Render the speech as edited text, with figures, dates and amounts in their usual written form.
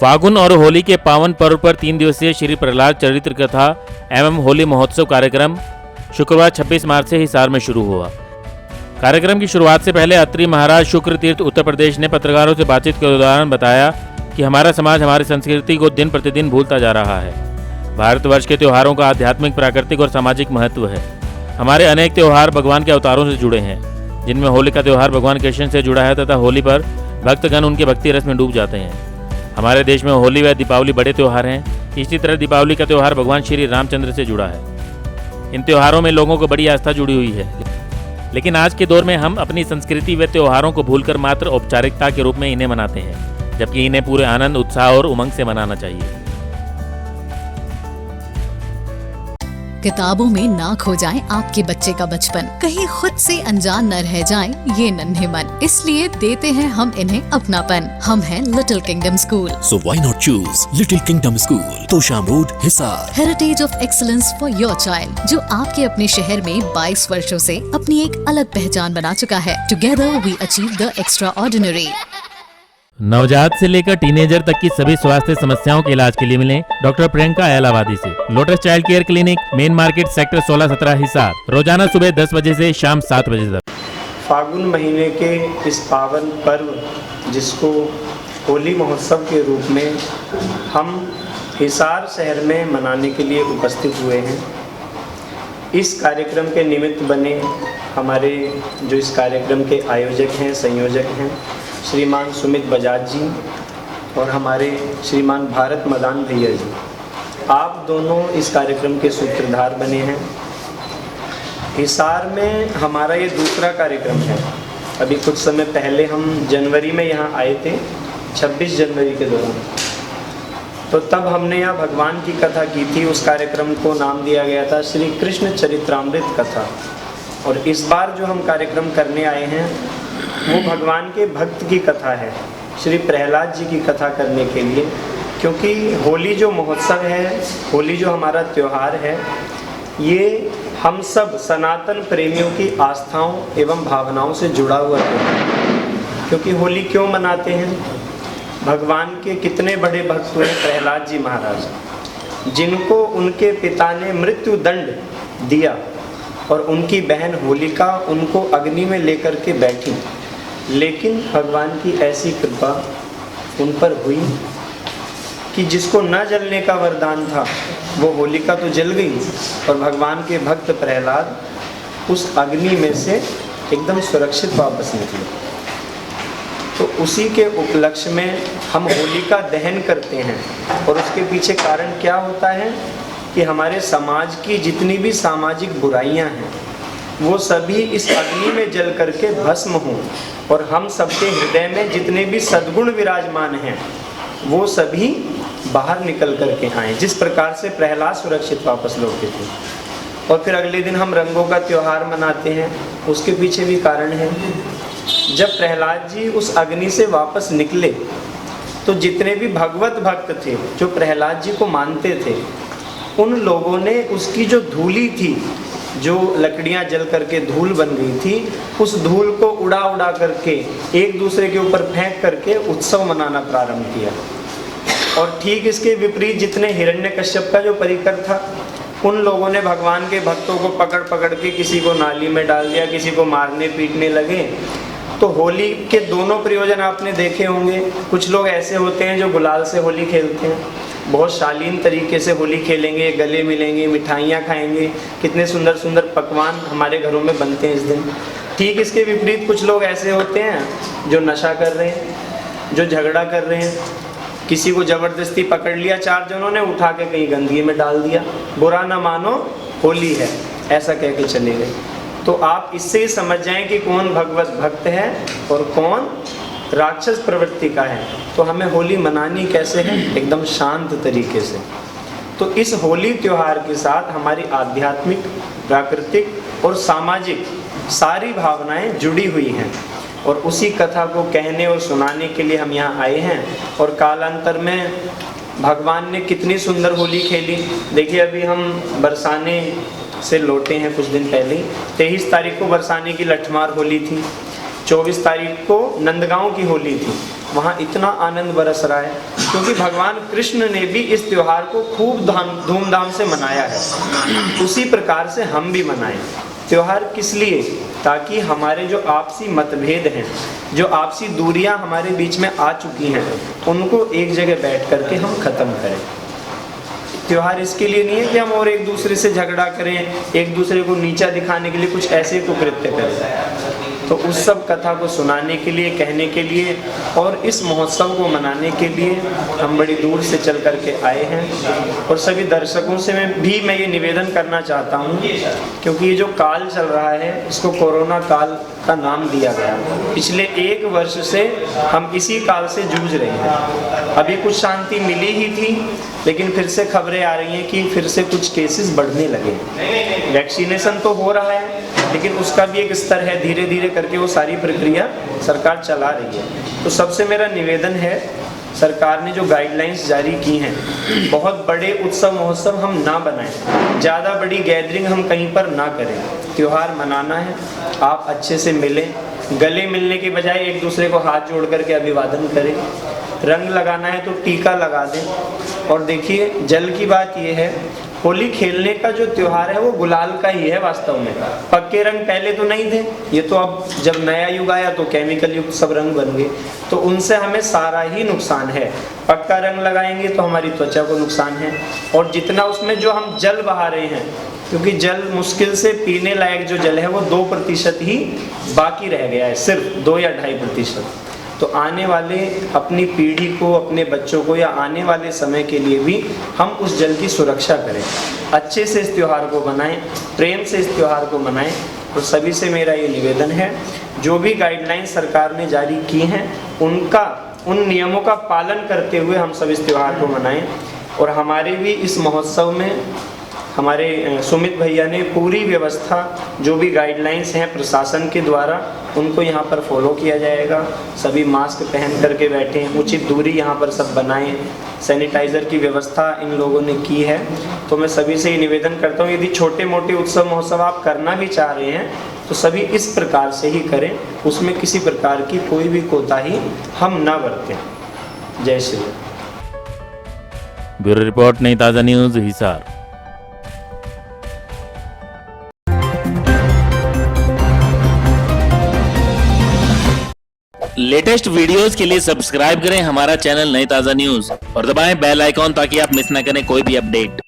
फागुन और होली के पावन पर्व पर 3 दिवसीय श्री प्रहलाद चरित्र कथा एवं होली महोत्सव कार्यक्रम शुक्रवार 26 मार्च से हिसार में शुरू हुआ। कार्यक्रम की शुरुआत से पहले अत्रि महाराज शुक्र तीर्थ उत्तर प्रदेश ने पत्रकारों से बातचीत के दौरान बताया कि हमारा समाज हमारी संस्कृति को दिन प्रतिदिन भूलता जा रहा है। भारतवर्ष के त्योहारों का आध्यात्मिक, प्राकृतिक और सामाजिक महत्व है। हमारे अनेक त्योहार भगवान के अवतारों से जुड़े हैं, जिनमें होली का त्योहार भगवान कृष्ण से जुड़ा है तथा होली पर भक्तगण उनके भक्ति रस में डूब जाते हैं। हमारे देश में होली व दीपावली बड़े त्योहार हैं। इसी तरह दीपावली का त्योहार भगवान श्री रामचंद्र से जुड़ा है। इन त्योहारों में लोगों को बड़ी आस्था जुड़ी हुई है, लेकिन आज के दौर में हम अपनी संस्कृति व त्योहारों को भूलकर मात्र औपचारिकता के रूप में इन्हें मनाते हैं, जबकि इन्हें पूरे आनंद, उत्साह और उमंग से मनाना चाहिए। किताबों में ना खो जाए आपके बच्चे का बचपन, कहीं खुद से अनजान न रह जाएं ये नन्हे मन, इसलिए देते हैं हम इन्हें अपनापन। हम हैं little kingdom school. So why not choose Little Kingdom School, Tosham road, Hisar. Heritage of excellence for your child, जो आपके अपने शहर में 22 वर्षों से अपनी एक अलग पहचान बना चुका है। Together we achieve the extraordinary. नवजात से लेकर टीनेजर तक की सभी स्वास्थ्य समस्याओं के इलाज के लिए मिलें डॉक्टर प्रियंका एलावादी से। Lotus child care clinic, main market, sector 16-17 Hisar. रोजाना सुबह 10 बजे से शाम 7 बजे तक। फागुन महीने के इस पावन पर्व, जिसको होली महोत्सव के रूप में हम हिसार शहर में मनाने के लिए उपस्थित हुए हैं, इस कार्यक्रम के निमित्त बने हमारे जो इस कार्यक्रम के आयोजक हैं, संयोजक हैं, श्रीमान सुमित बजाज जी और हमारे श्रीमान भारत मदान भैया जी, आप दोनों इस कार्यक्रम के सूत्रधार बने हैं। हिसार में हमारा ये दूसरा कार्यक्रम है। अभी कुछ समय पहले हम जनवरी में यहाँ आए थे, 26 जनवरी के दौरान, तो तब हमने यहाँ भगवान की कथा की थी। उस कार्यक्रम को नाम दिया गया था श्री कृष्ण चरित्रामृत कथा। और इस बार जो हम कार्यक्रम करने आए हैं वो भगवान के भक्त की कथा है, श्री प्रहलाद जी की कथा करने के लिए। क्योंकि होली जो महोत्सव है, होली जो हमारा त्यौहार है, ये हम सब सनातन प्रेमियों की आस्थाओं एवं भावनाओं से जुड़ा हुआ है। क्योंकि होली क्यों मनाते हैं? भगवान के कितने बड़े भक्त हुए प्रहलाद जी महाराज, जिनको उनके पिता ने मृत्यु दंड दिया और उनकी बहन होलिका उनको अग्नि में लेकर के बैठी, लेकिन भगवान की ऐसी कृपा उन पर हुई कि जिसको न जलने का वरदान था वो होलिका तो जल गई और भगवान के भक्त प्रहलाद उस अग्नि में से एकदम सुरक्षित वापस निकले। तो उसी के उपलक्ष्य में हम होलिका दहन करते हैं। और उसके पीछे कारण क्या होता है कि हमारे समाज की जितनी भी सामाजिक बुराइयां हैं वो सभी इस अग्नि में जल करके भस्म हों, और हम सबके हृदय में जितने भी सद्गुण विराजमान हैं वो सभी बाहर निकल करके आएँ, जिस प्रकार से प्रहलाद सुरक्षित वापस लौटे थे। और फिर अगले दिन हम रंगों का त्यौहार मनाते हैं। उसके पीछे भी कारण है। जब प्रहलाद जी उस अग्नि से वापस निकले तो जितने भी भगवत भक्त थे जो प्रहलाद जी को मानते थे, उन लोगों ने उसकी जो धूली थी, जो लकड़ियां जल करके धूल बन गई थी, उस धूल को उड़ा उड़ा करके एक दूसरे के ऊपर फेंक करके उत्सव मनाना प्रारंभ किया। और ठीक इसके विपरीत जितने हिरण्यकश्यप का जो परिकर था, उन लोगों ने भगवान के भक्तों को पकड़ पकड़ के किसी को नाली में डाल दिया, किसी को मारने पीटने लगे। तो होली के दोनों प्रयोजन आपने देखे होंगे। कुछ लोग ऐसे होते हैं जो गुलाल से होली खेलते हैं, बहुत शालीन तरीके से होली खेलेंगे, गले मिलेंगे, मिठाइयाँ खाएंगे, कितने सुंदर सुंदर पकवान हमारे घरों में बनते हैं इस दिन। ठीक इसके विपरीत कुछ लोग ऐसे होते हैं जो नशा कर रहे हैं, जो झगड़ा कर रहे हैं, किसी को ज़बरदस्ती पकड़ लिया 4 जनों ने, उठा के कहीं गंदगी में डाल दिया, बुरा ना मानो होली है, ऐसा कह के चले गए। तो आप इससे ही समझ जाएं कि कौन भगवत भक्त है और कौन राक्षस प्रवृत्ति का है। तो हमें होली मनानी कैसे है? एकदम शांत तरीके से। तो इस होली त्यौहार के साथ हमारी आध्यात्मिक, प्राकृतिक और सामाजिक सारी भावनाएं जुड़ी हुई हैं, और उसी कथा को कहने और सुनाने के लिए हम यहाँ आए हैं। और कालांतर में भगवान ने कितनी सुंदर होली खेली। देखिए, अभी हम बरसाने से लौटे हैं कुछ दिन पहले। 23 तारीख को बरसाने की लठमार होली थी, 24 तारीख को नंदगांव की होली थी। वहाँ इतना आनंद बरस रहा है। क्योंकि भगवान कृष्ण ने भी इस त्योहार को खूब धूमधाम से मनाया है, उसी प्रकार से हम भी मनाएं। त्योहार किस लिए? ताकि हमारे जो आपसी मतभेद हैं, जो आपसी दूरियां हमारे बीच में आ चुकी हैं, उनको एक जगह बैठ करके हम ख़त्म करें। त्योहार इसके लिए नहीं है कि हम और एक दूसरे से झगड़ा करें, एक दूसरे को नीचा दिखाने के लिए कुछ ऐसे कुकृत्य करें। तो उस सब कथा को सुनाने के लिए, कहने के लिए और इस महोत्सव को मनाने के लिए हम बड़ी दूर से चल करके आए हैं। और सभी दर्शकों से मैं ये निवेदन करना चाहता हूँ, क्योंकि ये जो काल चल रहा है इसको कोरोना काल का नाम दिया गया। पिछले 1 वर्ष से हम इसी काल से जूझ रहे हैं। अभी कुछ शांति मिली ही थी, लेकिन फिर से खबरें आ रही हैं कि फिर से कुछ केसेस बढ़ने लगे। वैक्सीनेशन तो हो रहा है, लेकिन उसका भी एक स्तर है, धीरे धीरे करके वो सारी प्रक्रिया सरकार चला रही है। तो सबसे मेरा निवेदन है, सरकार ने जो गाइडलाइंस जारी की हैं, बहुत बड़े उत्सव महोत्सव हम ना बनाएं, ज़्यादा बड़ी गैदरिंग हम कहीं पर ना करें। त्योहार मनाना है, आप अच्छे से मिलें, गले मिलने के बजाय एक दूसरे को हाथ जोड़ करके अभिवादन करें। रंग लगाना है तो टीका लगा दें। और देखिए, जल की बात ये है, होली खेलने का जो त्योहार है वो गुलाल का ही है वास्तव में। पक्के रंग पहले तो नहीं थे, ये तो अब जब नया युग आया तो केमिकल युक्त सब रंग बन गए, तो उनसे हमें सारा ही नुकसान है। पक्का रंग लगाएंगे तो हमारी त्वचा को नुकसान है, और जितना उसमें जो हम जल बहा रहे हैं, क्योंकि जल मुश्किल से पीने लायक जो जल है वो 2% ही बाकी रह गया है, सिर्फ 2 या 2.5%। तो आने वाले अपनी पीढ़ी को, अपने बच्चों को, या आने वाले समय के लिए भी हम उस जल की सुरक्षा करें, अच्छे से इस त्यौहार को मनाएं, प्रेम से इस त्यौहार को मनाएं। तो सभी से मेरा ये निवेदन है, जो भी गाइडलाइंस सरकार ने जारी की हैं उन नियमों का पालन करते हुए हम सब इस त्यौहार को मनाएं। और हमारे भी इस महोत्सव में हमारे सुमित भैया ने पूरी व्यवस्था, जो भी गाइडलाइंस हैं प्रशासन के द्वारा, उनको यहाँ पर फॉलो किया जाएगा। सभी मास्क पहन करके बैठे हैं, उचित दूरी यहाँ पर सब बनाएं, सैनिटाइज़र की व्यवस्था इन लोगों ने की है। तो मैं सभी से ये निवेदन करता हूँ, यदि छोटे मोटे उत्सव महोत्सव आप करना भी चाह रहे हैं तो सभी इस प्रकार से ही करें, उसमें किसी प्रकार की कोई भी कोताही हम ना बरतें। जय श्री राम। ब्यूरो रिपोर्ट, नई ताज़ा न्यूज़, हिसार। लेटेस्ट वीडियोस के लिए सब्सक्राइब करें हमारा चैनल नई ताज़ा न्यूज़ और दबाएं बेल आइकॉन ताकि आप मिस ना करें कोई भी अपडेट।